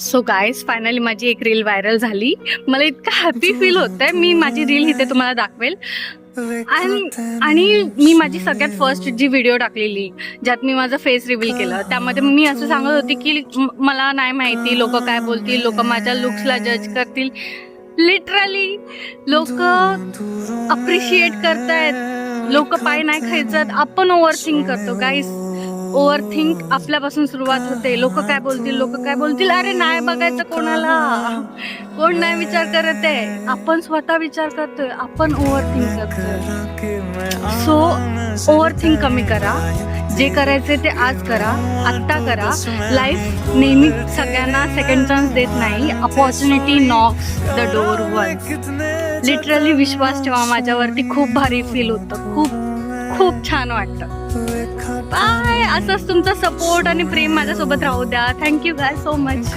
So guys finally माझी एक reel viral झाली. मला इतकं हॅपी फील होतंय. मी माझी रील इथे तुम्हाला दाखवेल. आणि मी माझी सगळ्यात फर्स्ट जी व्हिडिओ टाकलेली ज्यात मी माझं फेस रिव्हील केलं, त्यामध्ये मी असं सांगत होती की मला नाही माहिती लोक काय बोलतील, लोक माझ्या लुक्सला जज करतील. लिटरली लोक अप्रिशिएट करतायत, लोक पाय नाही खायचं. आपण ओव्हर थिंक करतो गाईस. ओव्हर थिंक आपल्यापासून सुरुवात होते. लोक काय बोलतील, लोक काय बोलतील. अरे नाही बघायचं कोणाला, कोण नाही विचार करत आहे. आपण स्वतः विचार करतोय, आपण ओव्हर थिंक करतोय. सो ओव्हर थिंक कमी करा. जे करायचे ते आज करा, आत्ता करा. लाईफ नेहमी सगळ्यांना सेकंड चान्स देत नाही. Opportunity knocks the door once. Literally विश्वास ठेवा माझ्यावरती. खूप भारी फील होतं, खूप खूप छान वाटतं. बाय. असंच तुमचा सपोर्ट आणि प्रेम माझ्यासोबत राहू द्या. थँक्यू गाय सो मच.